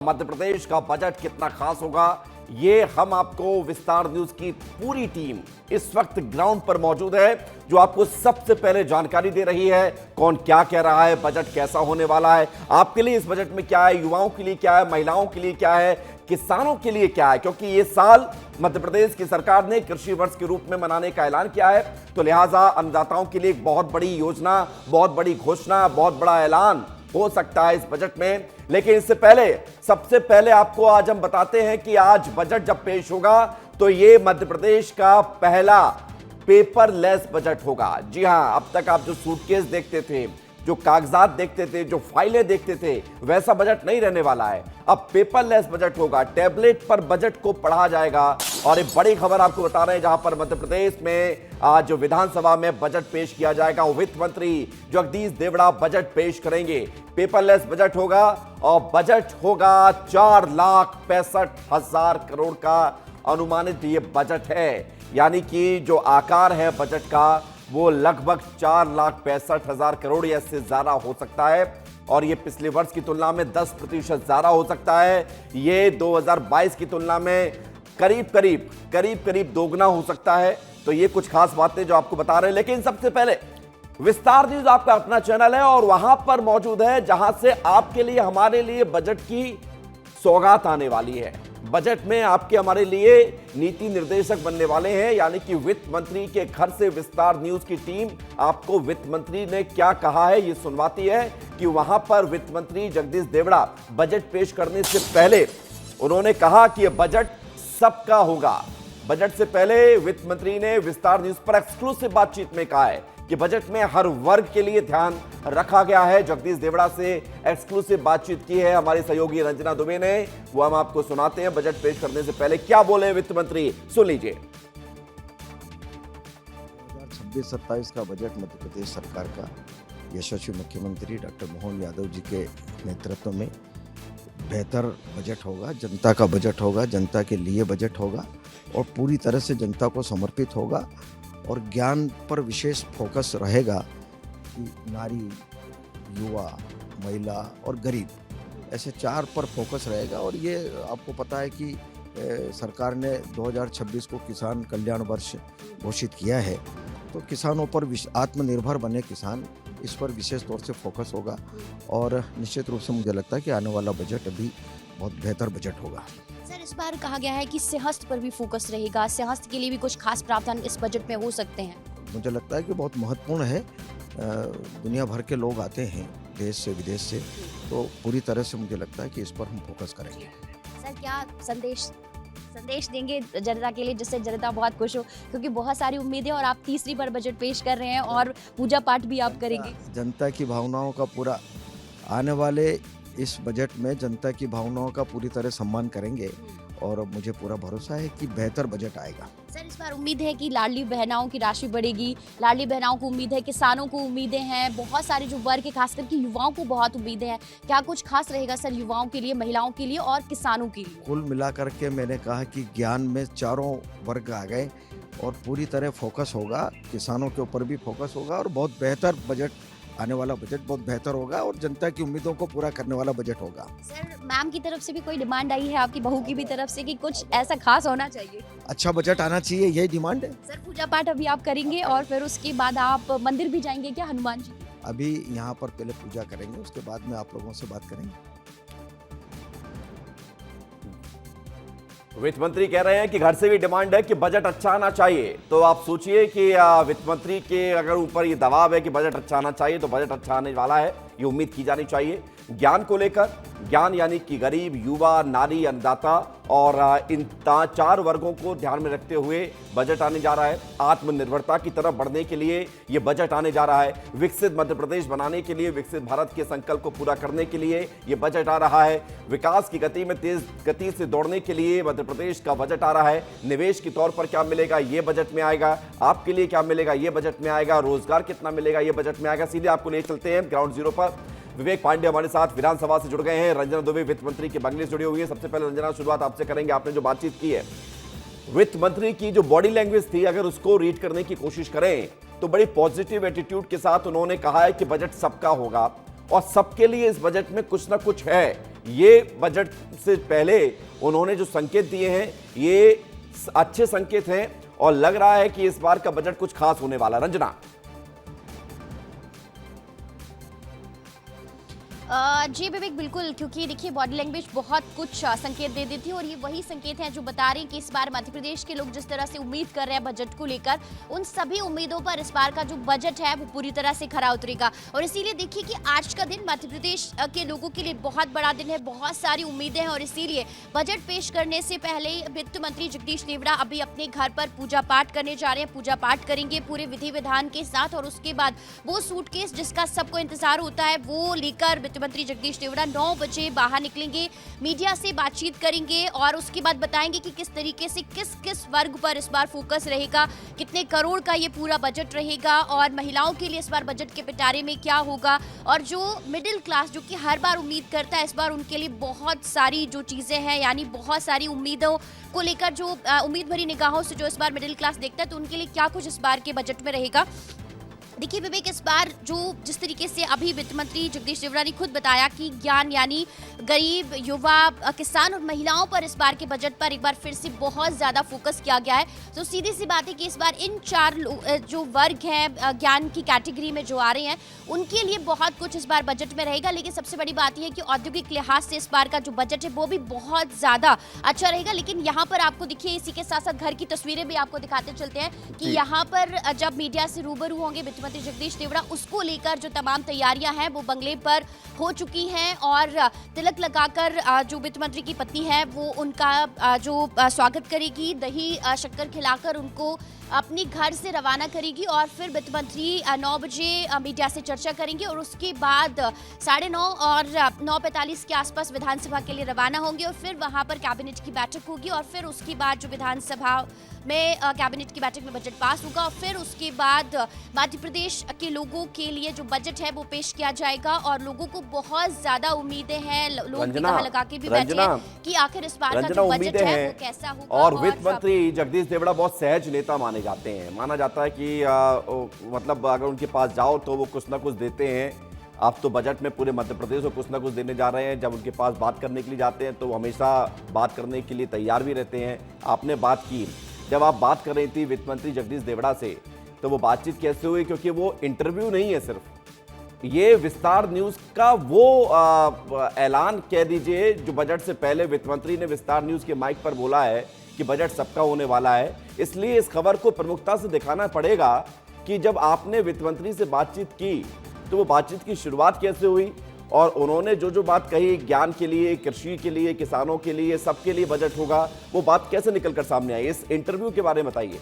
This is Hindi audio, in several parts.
मध्य प्रदेश का बजट कितना खास होगा, ये हम आपको विस्तार न्यूज की पूरी टीम इस वक्त ग्राउंड पर मौजूद है, जो आपको सबसे पहले जानकारी दे रही है कौन क्या कह रहा है, बजट कैसा होने वाला है, आपके लिए इस बजट में क्या है, युवाओं के लिए क्या है, महिलाओं के लिए क्या है, किसानों के लिए क्या है। क्योंकि ये साल मध्य प्रदेश की सरकार ने कृषि वर्ष के रूप में मनाने का ऐलान किया है, तो लिहाजा अन्नदाताओं के लिए एक बहुत बड़ी योजना, बहुत बड़ी घोषणा, बहुत बड़ा ऐलान हो सकता है इस बजट में। लेकिन इससे पहले सबसे पहले आपको आज हम बताते हैं कि आज बजट जब पेश होगा तो ये मध्य प्रदेश का पहला पेपरलेस बजट होगा। जी हां, अब तक आप जो सूटकेस देखते थे, जो कागजात देखते थे, जो फाइलें देखते थे, वैसा बजट नहीं रहने वाला है। अब पेपरलेस बजट होगा, टैबलेट पर बजट को पढ़ा जाएगा। और एक बड़ी खबर आपको बता रहे हैं, जहां पर मध्य प्रदेश में आज विधानसभा में बजट पेश किया जाएगा, वित्त मंत्री जगदीश देवड़ा बजट पेश करेंगे। पेपरलेस बजट होगा और बजट होगा 4,65,000 करोड़ का अनुमानित ये बजट है। यानी कि जो आकार है बजट का वो लगभग 4,65,000 करोड़ या इससे ज्यादा हो सकता है। और ये पिछले वर्ष की तुलना में 10% ज्यादा हो सकता है। ये 2022 की तुलना में करीब दोगुना हो सकता है। तो ये कुछ खास बातें जो आपको बता रहे हैं। लेकिन सबसे पहले विस्तार न्यूज आपका अपना चैनल है और वहां पर मौजूद है, जहां से आपके लिए हमारे लिए बजट की सौगात आने वाली है। बजट में आपके हमारे लिए नीति निर्देशक बनने वाले हैं, यानी कि वित्त मंत्री के घर से विस्तार न्यूज की टीम आपको वित्त मंत्री ने क्या कहा है ये सुनवाती है। कि वहां पर वित्त मंत्री जगदीश देवड़ा बजट पेश करने से पहले उन्होंने कहा कि यह बजट सबका होगा। बजट से पहले वित्त मंत्री ने विस्तार न्यूज पर एक्सक्लूसिव बातचीत में कहा है कि बजट में हर वर्ग के लिए ध्यान रखा गया है। जगदीश देवड़ा से एक्सक्लूसिव बातचीत की है हमारे सहयोगी रंजना दुबे ने, वो हम आपको सुनाते हैं। बजट पेश करने से पहले क्या बोले वित्त मंत्री, सुन लीजिए। 2026-27 का बजट मध्य प्रदेश सरकार का यशस्वी मुख्यमंत्री डॉक्टर मोहन यादव जी के नेतृत्व में बेहतर बजट होगा, जनता का बजट होगा, जनता के लिए बजट होगा और पूरी तरह से जनता को समर्पित होगा। और ज्ञान पर विशेष फोकस रहेगा कि नारी, युवा, महिला और गरीब, ऐसे 4 पर फोकस रहेगा। और ये आपको पता है कि सरकार ने 2026 को किसान कल्याण वर्ष घोषित किया है, तो किसानों पर आत्मनिर्भर बने किसान, इस पर विशेष तौर से फोकस होगा। और निश्चित रूप से मुझे लगता है कि आने वाला बजट अभी बहुत बेहतर बजट होगा। सर, इस बार कहा गया है कि सेहत पर भी फोकस रहेगा, सेहत के लिए भी कुछ खास प्रावधान इस बजट में हो सकते हैं। मुझे लगता है कि बहुत महत्वपूर्ण है। दुनिया भर के लोग आते हैं देश से विदेश से, तो पूरी तरह से मुझे लगता है कि इस पर हम फोकस करेंगे। सर, क्या संदेश देंगे जनता के लिए, जिससे जनता बहुत खुश हो, क्योंकि बहुत सारी उम्मीदें और आप तीसरी बार बजट पेश कर रहे हैं और पूजा पाठ भी आप करेंगे। जनता की भावनाओं का पूरा आने वाले इस बजट में जनता की भावनाओं का पूरी तरह सम्मान करेंगे और मुझे पूरा भरोसा है कि बेहतर बजट आएगा। सर, इस बार उम्मीद है कि लाडली बहनाओं की राशि बढ़ेगी, लाडली बहनाओं को उम्मीद है, किसानों को उम्मीदें हैं, बहुत सारे जो वर्ग है खास करके युवाओं को बहुत उम्मीदें हैं। क्या कुछ खास रहेगा सर युवाओं के लिए, महिलाओं के लिए और किसानों के लिए? कुल मिलाकर के मैंने कहा कि ज्ञान में चारों वर्ग आ गए और पूरी तरह फोकस होगा, किसानों के ऊपर भी फोकस होगा और बहुत बेहतर बजट, आने वाला बजट बहुत बेहतर होगा और जनता की उम्मीदों को पूरा करने वाला बजट होगा। सर, मैम की तरफ से भी कोई डिमांड आई है, आपकी बहू की भी तरफ से, कि कुछ ऐसा खास होना चाहिए? अच्छा बजट आना चाहिए, यही डिमांड है। सर, पूजा पाठ अभी आप करेंगे और फिर उसके बाद आप मंदिर भी जाएंगे क्या हनुमान जी? अभी यहाँ पर पहले पूजा करेंगे, उसके बाद में आप लोगों से बात करेंगे। वित्त मंत्री कह रहे हैं कि घर से भी डिमांड है कि बजट अच्छा आना चाहिए। तो आप सोचिए कि वित्त मंत्री के अगर ऊपर ये दबाव है कि बजट अच्छा आना चाहिए, तो बजट अच्छा आने वाला है, ये उम्मीद की जानी चाहिए। ज्ञान को लेकर, ज्ञान यानी कि गरीब, युवा, नारी, अन्नदाता और इन 4 वर्गों को ध्यान में रखते हुए बजट आने जा रहा है। आत्मनिर्भरता की तरफ बढ़ने के लिए ये बजट आने जा रहा है। विकसित मध्य प्रदेश बनाने के लिए, विकसित भारत के संकल्प को पूरा करने के लिए ये बजट आ रहा है। विकास की गति में तेज गति से दौड़ने के लिए मध्य प्रदेश का बजट आ रहा है। निवेश के तौर पर क्या मिलेगा ये बजट में आएगा, आपके लिए क्या मिलेगा ये बजट में आएगा, रोजगार कितना मिलेगा ये बजट में आएगा। सीधे आपको ले चलते हैं ग्राउंड जीरो पर। विवेक पांडे हमारे साथ विधानसभा से जुड़ गए हैं, रंजना दुबे वित्त मंत्री के बंगले से जुड़ी हुई है। सबसे पहले रंजना, शुरुआत आपसे करेंगे। आपने जो बातचीत की है वित्त मंत्री की, जो बॉडी लैंग्वेज थी, अगर उसको रीड करने की कोशिश करें तो बड़ी पॉजिटिव एटीट्यूड के साथ उन्होंने कहा है कि बजट सबका होगा और सबके लिए इस बजट में कुछ ना कुछ है। ये बजट से पहले उन्होंने जो संकेत दिए हैं ये अच्छे संकेत हैं और लग रहा है कि इस बार का बजट कुछ खास होने वाला। रंजना। जी विवेक, बिल्कुल, क्योंकि देखिए बॉडी लैंग्वेज बहुत कुछ संकेत दे देती है और ये वही संकेत हैं जो बता रहे हैं कि इस बार मध्य प्रदेश के लोग जिस तरह से उम्मीद कर रहे हैं बजट को लेकर, उन सभी उम्मीदों पर इस बार का जो बजट है वो पूरी तरह से खरा उतरेगा। और इसीलिए देखिए कि आज का दिन मध्य प्रदेश के लोगों के लिए बहुत बड़ा दिन है, बहुत सारी उम्मीदें हैं और इसीलिए बजट पेश करने से पहले वित्त मंत्री जगदीश देवड़ा अभी अपने घर पर पूजा पाठ करने जा रहे हैं। पूजा पाठ करेंगे पूरे विधि विधान के साथ और उसके बाद वो सूटकेस जिसका सबको इंतजार होता है वो लेकर मंत्री जगदीश देवड़ा 9 बजे बाहर निकलेंगे, मीडिया से बातचीत करेंगे और उसके बाद बताएंगे कि किस तरीके से किस किस वर्ग पर इस बार फोकस रहेगा, कितने करोड़ का ये पूरा बजट रहेगा और महिलाओं के लिए इस बार बजट के पिटारे में क्या होगा। और जो मिडिल क्लास जो कि हर बार उम्मीद करता है, इस बार उनके लिए बहुत सारी जो चीज़ें हैं, यानी बहुत सारी उम्मीदों को लेकर जो उम्मीद भरी निगाहों से जो इस बार मिडिल क्लास देखता है, तो उनके लिए क्या कुछ इस बार के बजट में रहेगा। देखिए विवेक, इस बार जो जिस तरीके से अभी वित्त मंत्री जगदीश देवड़ा ने खुद बताया कि ज्ञान यानी गरीब, युवा, किसान और महिलाओं पर इस बार के बजट पर एक बार फिर से बहुत ज़्यादा फोकस किया गया है। तो सीधी सी बात है कि इस बार इन 4 जो वर्ग हैं ज्ञान की कैटेगरी में जो आ रहे हैं, उनके लिए बहुत कुछ इस बार बजट में रहेगा। लेकिन सबसे बड़ी बात यह है कि औद्योगिक लिहाज से इस बार का जो बजट है वो भी बहुत ज़्यादा अच्छा रहेगा। लेकिन यहाँ पर आपको देखिए, इसी के साथ साथ घर की तस्वीरें भी आपको दिखाते चलते हैं कि यहाँ पर जब मीडिया से रूबरू होंगे वित्त मंत्री जगदीश देवड़ा, उसको लेकर जो तमाम तैयारियां हैं वो बंगले पर हो चुकी हैं और तिलक लगाकर जो वित्त मंत्री की पत्नी है वो उनका जो स्वागत करेगी, दही शक्कर खिलाकर उनको अपनी घर से रवाना करेगी और फिर वित्त मंत्री 9 बजे मीडिया से चर्चा करेंगे और उसके बाद 9:30 और 9:45 के आसपास विधानसभा के लिए रवाना होंगे और फिर वहां पर कैबिनेट की बैठक होगी और फिर उसके बाद जो विधानसभा में कैबिनेट की बैठक में बजट पास होगा और फिर उसके बाद मध्य प्रदेश के लोगों के लिए जो बजट है वो पेश किया जाएगा और लोगों को बहुत ज्यादा उम्मीदें हैं। लोग लगा के भी बैठे हैं कि आखिर इस बार का जो बजट है वो कैसा होगा। और वित्त मंत्री जगदीश देवड़ा बहुत सहज नेता माने जाते हैं। माना जाता है कि मतलब अगर उनके पास जाओ तो वो कुछ ना कुछ देते हैं। आप तो बजट में पूरे मध्य प्रदेश को कुछ ना कुछ देने जा रहे हैं। जब उनके पास बात करने के लिए जाते हैं तो वो हमेशा बात करने के लिए तैयार भी रहते हैं। आपने बात की, जब आप बात कर रही थी वित्त मंत्री जगदीश देवड़ा से, तो वो बातचीत कैसे हुई? क्योंकि वो इंटरव्यू नहीं है सिर्फ, ये विस्तार न्यूज का वो ऐलान कह दीजिए जो बजट से पहले वित्त मंत्री ने विस्तार न्यूज के माइक पर बोला है कि बजट सबका होने वाला है। इसलिए इस खबर को प्रमुखता से दिखाना पड़ेगा कि जब आपने वित्त मंत्री से बातचीत की तो वो बातचीत की शुरुआत कैसे हुई और उन्होंने जो जो बात कही, ज्ञान के लिए, कृषि के लिए, किसानों के लिए, सबके लिए बजट होगा, वो बात कैसे निकलकर सामने आई? इस इंटरव्यू के बारे में बताइए।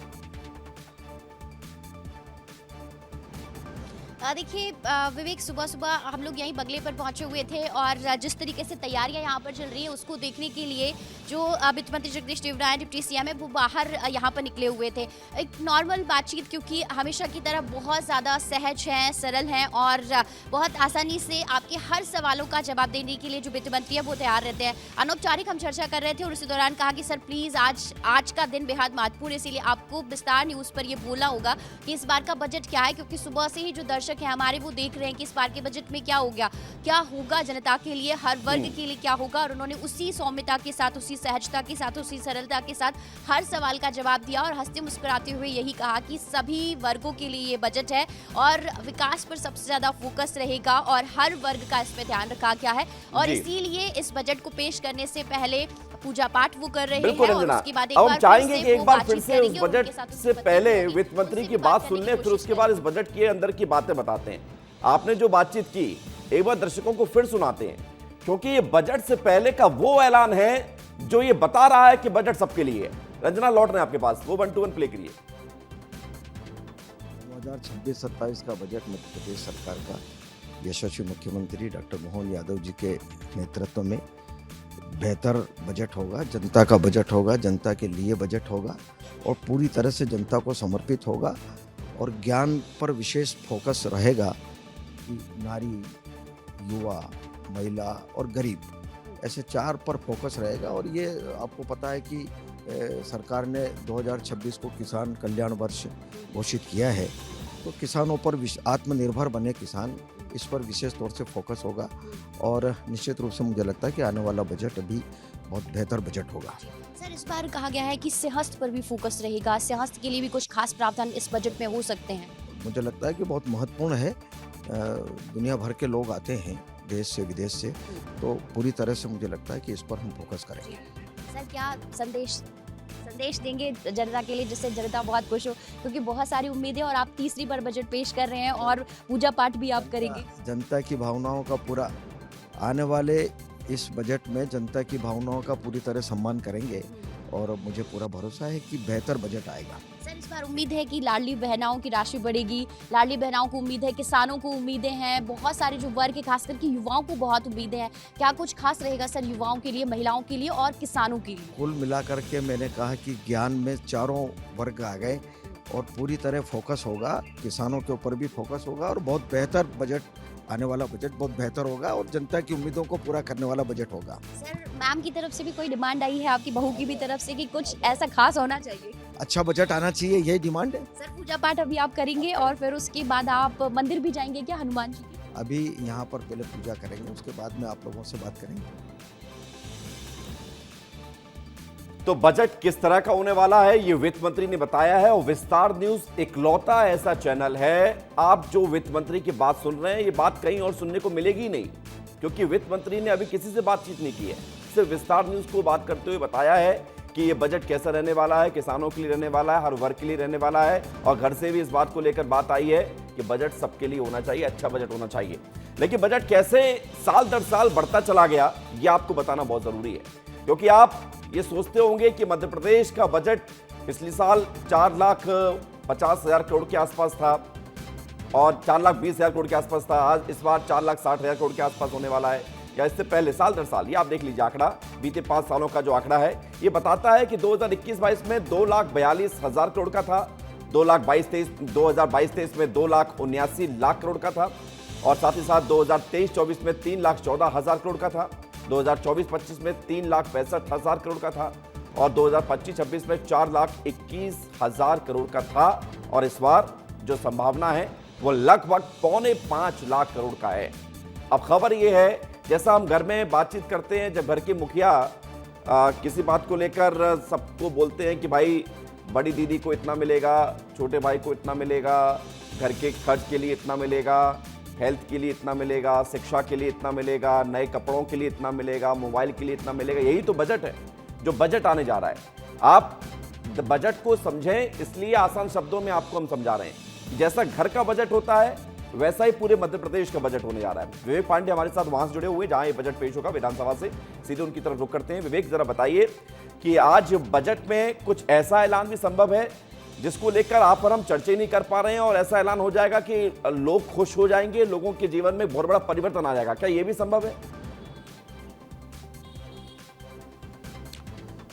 देखिए विवेक, सुबह सुबह हम लोग यहीं बंगले पर पहुंचे हुए थे और जिस तरीके से तैयारियां यहां पर चल रही हैं उसको देखने के लिए जो वित्त मंत्री जगदीश देवड़ा डिप्टी सीएम है वो बाहर यहां पर निकले हुए थे। एक नॉर्मल बातचीत, क्योंकि हमेशा की तरह बहुत ज़्यादा सहज हैं, सरल हैं और बहुत आसानी से आपके हर सवालों का जवाब देने के लिए जो वित्त मंत्री है वो तैयार रहते हैं। अनौपचारिक हम चर्चा कर रहे थे और उसी दौरान कहा कि सर प्लीज़ आज का दिन बेहद महत्वपूर्ण है, इसीलिए आपको विस्तार न्यूज़ पर यह बोलना होगा कि इस बार का बजट क्या है, क्योंकि सुबह से ही जो दर्शक है हमारे वो देख रहे हैं कि इस बार के बजट में क्या होगा जनता के लिए, हर वर्ग के लिए क्या होगा। और उन्होंने उसी सौम्यता के साथ, उसी सहजता के साथ, उसी सरलता के साथ हर सवाल का जवाब दिया और हंसते मुस्कुराते हुए यही कहा कि सभी वर्गों के लिए ये बजट है और विकास पर सबसे ज्यादा फोकस रहेगा और हर वर्ग का इसमें ध्यान रखा गया है और इसीलिए इस बजट को पेश करने से पहले पूजा पाठ वो कर रहे हैं और उसके बाद हम चाहेंगे कि एक बार फिर से उस बजट से पहले वित्त मंत्री की बात सुन लें, फिर उसके बाद इस बजट के अंदर की बातें बताते हैं। आपने जो बातचीत की एक बार दर्शकों को फिर सुनाते हैं, क्योंकि ये बजट से पहले का वो ऐलान है जो ये बता रहा है कि बजट सबके लिए है। रंजना, लौट रहे हैं आपके पास, वो 1 to 1 प्ले करिए। 2026-27 का बजट मध्य प्रदेश सरकार का यशस्वी मुख्यमंत्री डॉक्टर मोहन यादव जी के नेतृत्व में बेहतर बजट होगा, जनता का बजट होगा, जनता के लिए बजट होगा और पूरी तरह से जनता को समर्पित होगा और ज्ञान पर विशेष फोकस रहेगा कि नारी, युवा, महिला और गरीब, ऐसे 4 पर फोकस रहेगा। और ये आपको पता है कि सरकार ने 2026 को किसान कल्याण वर्ष घोषित किया है, तो किसानों पर आत्मनिर्भर बने किसान, इस पर विशेष तौर से फोकस होगा और निश्चित रूप से मुझे लगता है कि आने वाला बजट अभी बहुत बेहतर बजट होगा। सर, इस बार कहा गया है कि सेहत पर भी फोकस रहेगा, सेहत के लिए भी कुछ खास प्रावधान इस बजट में हो सकते हैं। मुझे लगता है कि बहुत महत्वपूर्ण है। दुनिया भर के लोग आते हैं देश से विदेश से, तो पूरी तरह से मुझे लगता है कि इस पर हम फोकस करेंगे। सर, क्या संदेश देंगे जनता के लिए जिससे जनता बहुत खुश हो, क्योंकि बहुत सारी उम्मीदें और आप तीसरी बार बजट पेश कर रहे हैं और पूजा पाठ भी आप करेंगे। जनता की भावनाओं का पूरा आने वाले इस बजट में जनता की भावनाओं का पूरी तरह सम्मान करेंगे और मुझे पूरा भरोसा है कि बेहतर बजट आएगा। सर, इस बार उम्मीद है कि लाडली बहनाओं की राशि बढ़ेगी, लाडली बहनाओं को उम्मीद है, किसानों को उम्मीदें हैं, बहुत सारे जो वर्ग है खास करके युवाओं को बहुत उम्मीदें हैं। क्या कुछ खास रहेगा सर युवाओं के लिए, महिलाओं के लिए और किसानों के लिए? कुल मिलाकर के मैंने कहा कि ज्ञान में चारों वर्ग आ गए और पूरी तरह फोकस होगा, किसानों के ऊपर भी फोकस होगा और बहुत बेहतर बजट, आने वाला बजट बहुत बेहतर होगा और जनता की उम्मीदों को पूरा करने वाला बजट होगा। सर, मैम की तरफ से भी कोई डिमांड आई है, आपकी बहू की भी तरफ से, कि कुछ ऐसा खास होना चाहिए? अच्छा बजट आना चाहिए, यही डिमांड है। सर, पूजा पाठ अभी आप करेंगे और फिर उसके बाद आप मंदिर भी जाएंगे क्या हनुमान जी के? अभी यहाँ पर पहले पूजा करेंगे, उसके बाद में आप लोगों से बात करेंगे। तो बजट किस तरह का होने वाला है ये वित्त मंत्री ने बताया है और विस्तार न्यूज इकलौता ऐसा चैनल है, आप जो वित्त मंत्री की बात सुन रहे हैं ये बात कहीं और सुनने को मिलेगी ही नहीं, क्योंकि वित्त मंत्री ने अभी किसी से बातचीत नहीं की है, सिर्फ विस्तार न्यूज को बात करते हुए बताया है कि ये बजट कैसा रहने वाला है, किसानों के लिए रहने वाला है, हर वर्ग के लिए रहने वाला है और घर से भी इस बात को लेकर बात आई है कि बजट सबके लिए होना चाहिए, अच्छा बजट होना चाहिए। लेकिन बजट कैसे साल दर साल बढ़ता चला गया ये आपको बताना बहुत जरूरी है, क्योंकि आप ये सोचते होंगे कि मध्य प्रदेश का बजट पिछले साल 4,50,000 करोड़ के आसपास था और 4,20,000 करोड़ के आसपास था, आज इस बार 4,60,000 करोड़ के आसपास होने वाला है, या इससे पहले साल दर साल। ये आप देख लीजिए आंकड़ा, बीते 5 सालों का जो आंकड़ा है ये बताता है कि 2021-22 में 2,42,000 करोड़ का था, 2022-23 में 2,79,00,000 करोड़ का था और साथ ही साथ 2023-24 में 3,14,000 करोड़ का था, 2024-25 में 3,65,000 करोड़ का था और 2025-26 में 4,21,000 करोड़ का था और इस बार जो संभावना है वो लगभग 4.25 लाख करोड़ का है। अब खबर ये है, जैसा हम घर में बातचीत करते हैं, जब घर के मुखिया किसी बात को लेकर सबको बोलते हैं कि भाई बड़ी दीदी को इतना मिलेगा, छोटे भाई को इतना मिलेगा, घर के खर्च के लिए इतना मिलेगा, हेल्थ के लिए इतना मिलेगा, शिक्षा के लिए इतना मिलेगा, नए कपड़ों के लिए इतना मिलेगा, मोबाइल के लिए इतना मिलेगा, यही तो बजट है जो बजट आने जा रहा है। आप बजट को समझें, इसलिए आसान शब्दों में आपको हम समझा रहे हैं। जैसा घर का बजट होता है वैसा ही पूरे मध्य प्रदेश का बजट होने जा रहा है। विवेक पांडे हमारे साथ वहां से जुड़े हुए जहां ये बजट पेश होगा विधानसभा से, सीधे उनकी तरफ रुख करते हैं। विवेक, जरा बताइए कि आज बजट में कुछ ऐसा ऐलान भी संभव है जिसको लेकर आप और हम चर्चा नहीं कर पा रहे हैं और ऐसा ऐलान हो जाएगा कि लोग खुश हो जाएंगे, लोगों के जीवन में बहुत बड़ा परिवर्तन आ जाएगा, क्या ये भी संभव है?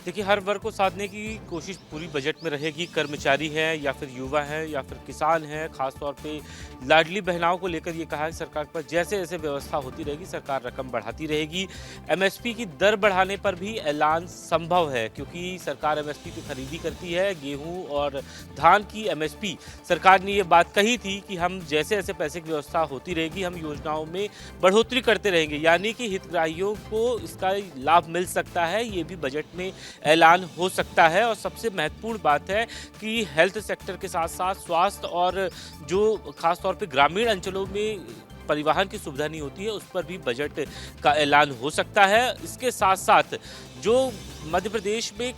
देखिए, हर वर्ग को साधने की कोशिश पूरी बजट में रहेगी। कर्मचारी हैं या फिर युवा हैं या फिर किसान हैं, खासतौर पे लाडली बहनाओं को लेकर ये कहा है सरकार पर जैसे जैसे व्यवस्था होती रहेगी सरकार रकम बढ़ाती रहेगी। एमएसपी की दर बढ़ाने पर भी ऐलान संभव है, क्योंकि सरकार एमएसपी की खरीदी करती है। गेहूं और धान की एमएसपी सरकार ने ये बात कही थी कि हम जैसे जैसे पैसे की व्यवस्था होती रहेगी हम योजनाओं में बढ़ोतरी करते रहेंगे, यानी कि हितग्राहियों को इसका लाभ मिल सकता है। ये भी बजट में ऐलान हो सकता है। और सबसे महत्वपूर्ण बात है कि हेल्थ सेक्टर के साथ साथ स्वास्थ्य और जो खासतौर पे ग्रामीण अंचलों में परिवहन की सुविधा नहीं होती है उस पर भी बजट का ऐलान हो सकता है। इसके साथ साथ जो मध्य प्रदेश में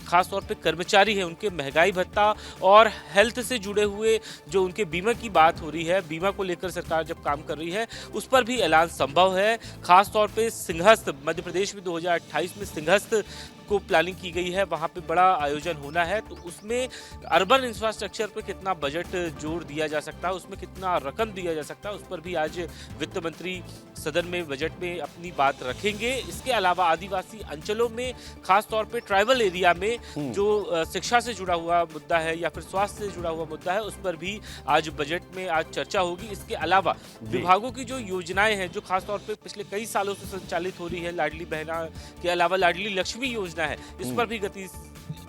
खासतौर पे कर्मचारी हैं उनके महंगाई भत्ता और हेल्थ से जुड़े हुए जो उनके बीमा की बात हो रही है, बीमा को लेकर सरकार जब काम कर रही है उस पर भी ऐलान संभव है। खासतौर पे सिंहस्थ मध्य प्रदेश में 2028 में सिंहस्थ को प्लानिंग की गई है, वहाँ पे बड़ा आयोजन होना है, तो उसमें अर्बन इंफ्रास्ट्रक्चर पे कितना बजट जोड़ दिया जा सकता है, उसमें कितना रकम दिया जा सकता है, उस पर भी आज वित्त मंत्री सदन में बजट में अपनी बात रखेंगे। इसके अलावा आदिवासी अंचलों में खासतौर पे ट्राइबल एरिया में जो शिक्षा से जुड़ा हुआ मुद्दा है या फिर स्वास्थ्य से जुड़ा हुआ मुद्दा है उस पर भी आज बजट में आज चर्चा होगी। इसके अलावा विभागों की जो योजनाएं हैं जो खासतौर पे पिछले कई सालों से संचालित हो रही है, लाडली बहना के अलावा लाडली लक्ष्मी योजना है, इस पर भी गति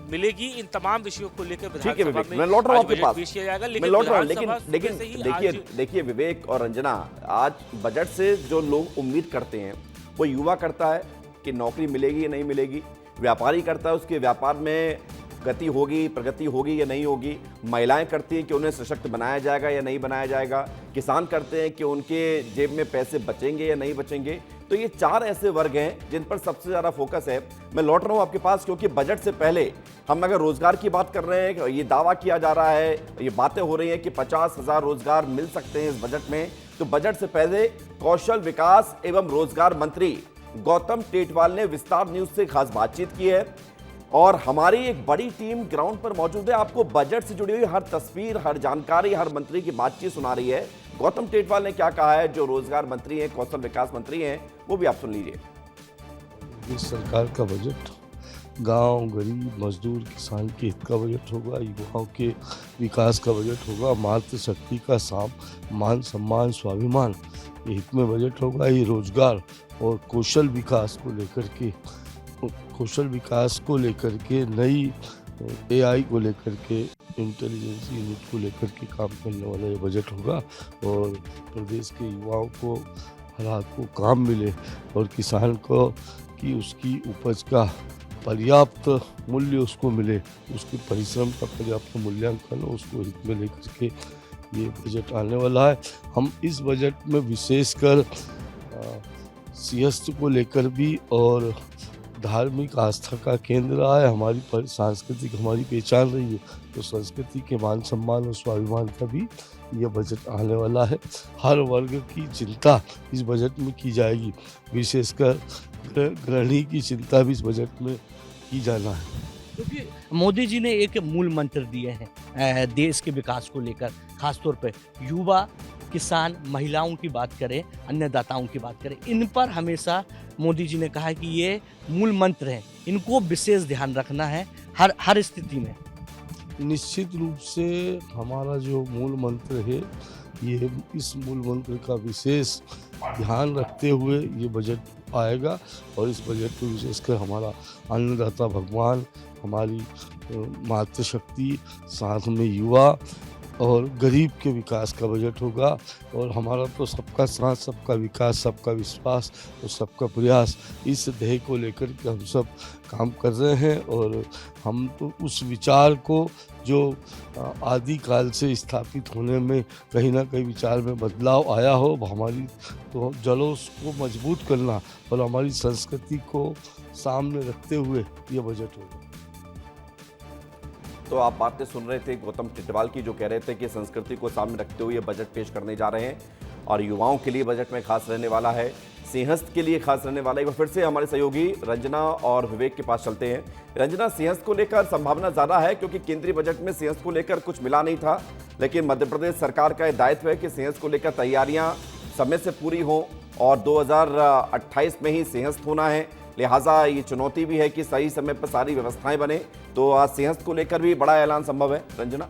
मिलेगी। इन तमाम विषयों को लेकर ठीक है विधानसभा विवेक, में मैं लौट रहा हूँ आज आपके बजट पास। पेश किया जाएगा। मैं लौट रहा हूँ, विधानसभा लेकिन सुबह से ही देखिए विवेक और रंजना, आज बजट से जो लोग उम्मीद करते हैं वो युवा करता है कि नौकरी मिलेगी या नहीं मिलेगी, व्यापारी करता है उसके व्यापार में गति होगी, प्रगति होगी या नहीं होगी, महिलाएं करती हैं कि उन्हें सशक्त बनाया जाएगा या नहीं बनाया जाएगा, किसान करते हैं कि उनके जेब में पैसे बचेंगे या नहीं बचेंगे। तो ये चार ऐसे वर्ग हैं जिन पर सबसे ज़्यादा फोकस है। मैं लौट रहा हूँ आपके पास, क्योंकि बजट से पहले हम अगर रोजगार की बात कर रहे हैं, ये दावा किया जा रहा है, ये बातें हो रही हैं कि 50,000 रोजगार मिल सकते हैं इस बजट में। तो बजट से पहले कौशल विकास एवं रोजगार मंत्री गौतम टेटवाल ने विस्तार न्यूज से खास बातचीत की है और हमारी एक बड़ी टीम ग्राउंड पर मौजूद है, आपको बजट से जुड़ी हुई हर तस्वीर, हर जानकारी, हर मंत्री की बातचीत सुना रही है। गौतम टेटवाल ने क्या कहा है, जो रोजगार मंत्री हैं, कौशल विकास मंत्री हैं, वो भी आप सुन लीजिए। इस सरकार का बजट गांव, गरीब, मजदूर, किसान के हित का बजट होगा, युवाओं के विकास का बजट होगा, मातृशक्ति का मान सम्मान, स्वाभिमान के हित में बजट होगा। ये रोजगार और कौशल विकास को लेकर के नई AI को लेकर के, इंटेलिजेंस यूनिट को लेकर के काम करने वाला ये बजट होगा और प्रदेश के युवाओं को हर हाथ को काम मिले और किसान को कि उसकी उपज का पर्याप्त मूल्य उसको मिले, उसके परिश्रम का पर्याप्त मूल्यांकन उसको हित में लेकर के ये बजट आने वाला है। हम इस बजट में विशेषकर सिंहस्थ को लेकर भी और धार्मिक आस्था का केंद्र रहा है, हमारी सांस्कृतिक हमारी पहचान रही है, तो संस्कृति के मान सम्मान और स्वाभिमान का भी यह बजट आने वाला है। हर वर्ग की चिंता इस बजट में की जाएगी, विशेषकर गृहिणी की चिंता भी इस बजट में की जाना है। क्योंकि मोदी जी ने एक मूल मंत्र दिए हैं देश के विकास को लेकर, खासतौर पर युवा, किसान, महिलाओं की बात करें, अन्नदाताओं की बात करें, इन पर हमेशा मोदी जी ने कहा है कि ये मूल मंत्र हैं, इनको विशेष ध्यान रखना है हर स्थिति में। निश्चित रूप से हमारा जो मूल मंत्र है, ये इस मूल मंत्र का विशेष ध्यान रखते हुए ये बजट आएगा और इस बजट में विशेषकर हमारा अन्नदाता भगवान, हमारी मातृशक्ति, साथ में युवा और गरीब के विकास का बजट होगा। और हमारा तो सबका साथ, सबका विकास, सबका विश्वास और सबका प्रयास, इस ध्येय को लेकर के हम सब काम कर रहे हैं और हम तो उस विचार को जो आदिकाल से स्थापित होने में कहीं ना कहीं विचार में बदलाव आया हो, हमारी तो जलों को मजबूत करना और हमारी संस्कृति को सामने रखते हुए ये बजट होगा। तो आप बातें सुन रहे थे गौतम टेटवाल की, जो कह रहे थे कि संस्कृति को सामने रखते हुए बजट पेश करने जा रहे हैं और युवाओं के लिए बजट में खास रहने वाला है, सिंहस्थ के लिए खास रहने वाला है। एक बार फिर से हमारे सहयोगी रंजना और विवेक के पास चलते हैं। रंजना, सिंहस्थ को लेकर संभावना ज़्यादा है क्योंकि केंद्रीय बजट में सिंहस्थ को लेकर कुछ मिला नहीं था, लेकिन मध्य प्रदेश सरकार का दायित्व है कि सिंहस्थ को लेकर तैयारियाँ समय से पूरी हों और 2028 में ही सिंहस्थ होना है, लिहाजा ये चुनौती भी है कि सही समय पर सारी व्यवस्थाएं बने। तो आज सिंहस्थ को लेकर भी बड़ा ऐलान संभव है, रंजना?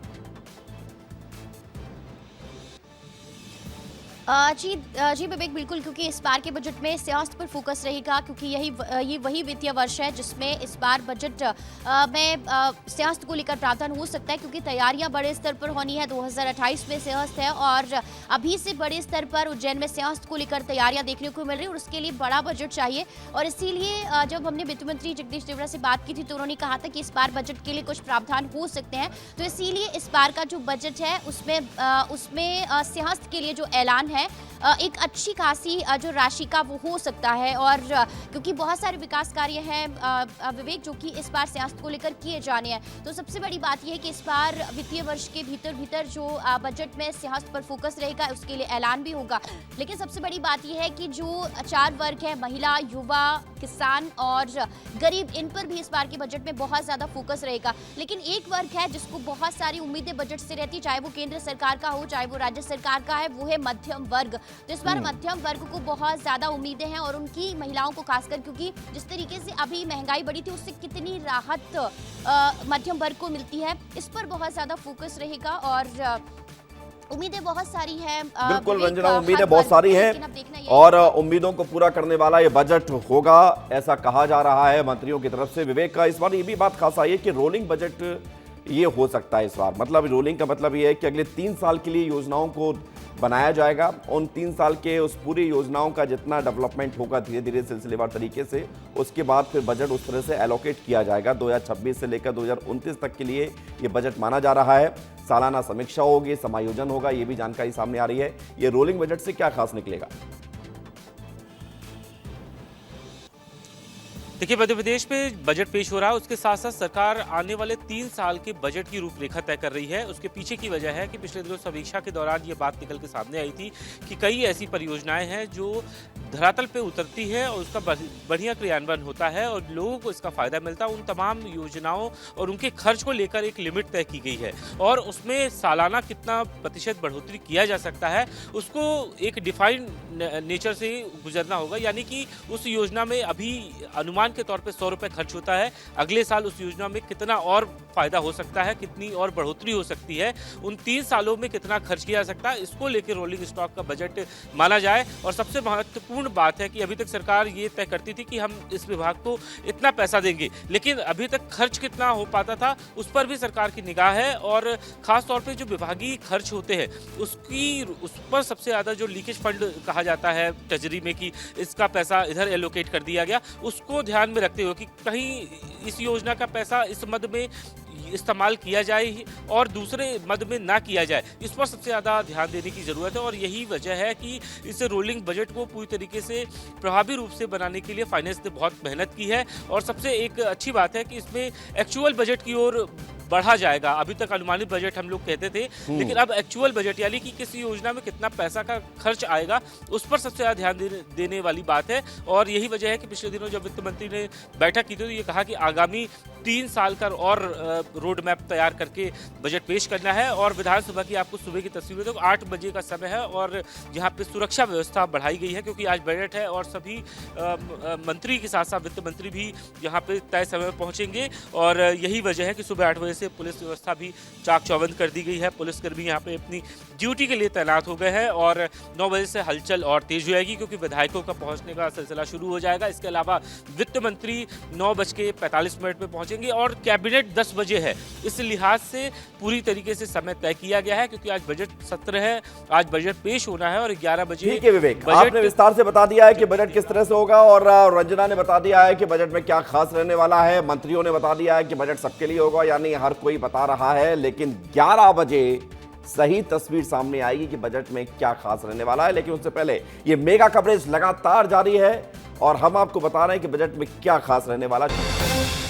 जी विवेक, बिल्कुल, क्योंकि इस बार के बजट में सिंहस्थ पर फोकस रहेगा, क्योंकि ये वही वित्तीय वर्ष है जिसमें इस बार बजट में सिंहस्थ को लेकर प्रावधान हो सकता है, क्योंकि तैयारियां बड़े स्तर पर होनी है। 2028 में सिंहस्थ है और अभी से बड़े स्तर पर उज्जैन में सिंहस्थ को लेकर तैयारियां देखने को मिल रही है और उसके लिए बड़ा बजट चाहिए। और इसीलिए जब हमने वित्त मंत्री जगदीश देवड़ा से बात की थी तो उन्होंने कहा था कि इस बार बजट के लिए कुछ प्रावधान हो सकते हैं। तो इसीलिए इस बार का जो बजट है उसमें सिंहस्थ के लिए जो ऐलान है एक अच्छी खासी जो राशि का वो हो सकता है। और क्योंकि बहुत सारे विकास कार्य हैं विवेक जो कि इस बार सिंहस्थ को लेकर किए जाने हैं, तो सबसे बड़ी बात यह है कि इस बार वित्तीय वर्ष के भीतर जो बजट में सिंहस्थ पर फोकस रहेगा उसके लिए ऐलान भी होगा। लेकिन सबसे बड़ी बात यह है कि जो चार वर्ग है, महिला, युवा, किसान और गरीब, इन पर भी इस बार के बजट में बहुत ज़्यादा फोकस रहेगा। लेकिन एक वर्ग है जिसको बहुत सारी उम्मीदें बजट से रहती, चाहे वो केंद्र सरकार का हो चाहे वो राज्य सरकार का है, वो है मध्यम वर्ग। तो इस बार मध्यम वर्ग को बहुत ज्यादा उम्मीदें हैं और उनकी महिलाओं को खासकर, क्योंकि जिस तरीके से अभी महंगाई बढ़ी थी उससे कितनी राहत मध्यम वर्ग को मिलती है, इस पर बहुत ज्यादा फोकस रहेगा। और उम्मीदें बहुत सारी हैं बिल्कुल विवेक, रंजना, हर उम्मीदें बहुत वर्ग सारी की, हैं लेकिन अब देखना ये है और उम्मीदों को पूरा करने वाला ये बजट होगा, ऐसा कहा जा रहा है मंत्रियों की तरफ से। विवेक का इस बार ये भी बात खास आई है कि रोलिंग बजट ये हो सकता है इस बार। मतलब रोलिंग का मतलब ये है कि अगले 3 साल के लिए योजनाओं को बनाया जाएगा। उन 3 साल के उस पूरी योजनाओं का जितना डेवलपमेंट होगा धीरे धीरे सिलसिलेवार तरीके से, उसके बाद फिर बजट उस तरह से एलोकेट किया जाएगा। 2026 से लेकर 2029 तक के लिए ये बजट माना जा रहा है। सालाना समीक्षा होगी, समायोजन होगा, ये भी जानकारी सामने आ रही है। ये रोलिंग बजट से क्या खास निकलेगा? देखिए, मध्य प्रदेश में बजट पेश हो रहा है, उसके साथ साथ सरकार आने वाले 3 साल के बजट की रूपरेखा तय कर रही है। उसके पीछे की वजह है कि पिछले दिनों समीक्षा के दौरान ये बात निकल के सामने आई थी कि कई ऐसी परियोजनाएं हैं जो धरातल पे उतरती है और उसका बढ़िया क्रियान्वयन होता है और लोगों को इसका फायदा मिलता है। उन तमाम योजनाओं और उनके खर्च को लेकर एक लिमिट तय की गई है और उसमें सालाना कितना प्रतिशत बढ़ोतरी किया जा सकता है, उसको एक डिफाइंड नेचर से गुजरना होगा। यानी कि उस योजना में अभी अनुमान के तौर पे 100 रुपए खर्च होता है, अगले साल उस योजना में कितना और फायदा हो सकता है, कितनी और बढ़ोतरी हो सकती है, उन 3 सालों में कितना खर्च किया जा सकता है, इसको लेकर रोलिंग स्टॉक का बजट माना जाए। और सबसे महत्वपूर्ण बात है कि अभी तक सरकार ये तय करती थी कि हम इस विभाग को इतना पैसा देंगे, लेकिन अभी तक खर्च कितना हो पाता था उस पर भी सरकार की निगाह है और खास तौर पे जो विभागीय खर्च होते हैं उस पर सबसे ज्यादा जो लीकेज फंड कहा जाता है ट्रेजरी में कि इसका पैसा इधर एलोकेट कर दिया गया, उसको ध्यान में रखते हुए कि कहीं इस योजना का पैसा इस मद में इस्तेमाल किया जाए और दूसरे मद में ना किया जाए, इस पर सबसे ज़्यादा ध्यान देने की ज़रूरत है। और यही वजह है कि इस रोलिंग बजट को पूरी तरीके से प्रभावी रूप से बनाने के लिए फाइनेंस ने बहुत मेहनत की है और सबसे एक अच्छी बात है कि इसमें एक्चुअल बजट की ओर बढ़ा जाएगा। अभी तक अनुमानित बजट हम लोग कहते थे, लेकिन अब एक्चुअल बजट यानी कि किसी योजना में कितना पैसा का खर्च आएगा उस पर सबसे ज़्यादा ध्यान देने वाली बात है। और यही वजह है कि पिछले दिनों जब वित्त मंत्री ने बैठक की थी तो ये कहा कि आगामी 3 साल का और रोड मैप तैयार करके बजट पेश करना है। और विधानसभा की आपको सुबह की तस्वीरें तो 8 बजे का समय है और यहाँ पे सुरक्षा व्यवस्था बढ़ाई गई है क्योंकि आज बजट है और सभी मंत्री के साथ साथ वित्त मंत्री भी यहाँ पे तय समय पहुँचेंगे। और यही वजह है कि सुबह 8 बजे से पुलिस व्यवस्था भी चाक चौबंद कर दी गई है। पुलिसकर्मी यहाँ पे अपनी ड्यूटी के लिए तैनात हो गए हैं और 9 बजे से हलचल और तेज हो जाएगी क्योंकि विधायकों का पहुंचने का सिलसिला शुरू हो जाएगा। इसके अलावा वित्त मंत्री 9:45 में पहुंचेंगे और कैबिनेट 10 बजे है। इस लिहाज से पूरी तरीके से समय तय किया गया है क्योंकि आज बजट सत्र है, आज बजट पेश होना है और 11 बजे। ठीक है विवेक, आपने विस्तार से बता दिया है कि बजट किस तरह से होगा और रंजना ने बता दिया है कि बजट में क्या खास रहने वाला है, मंत्रियों ने बता दिया है कि बजट सबके लिए होगा, यानी हर कोई बता रहा है। लेकिन 11 बजे सही तस्वीर सामने आएगी कि बजट में क्या खास रहने वाला है। लेकिन उससे पहले ये मेगा कवरेज लगातार जारी है और हम आपको बता रहे हैं कि बजट में क्या खास रहने वाला है।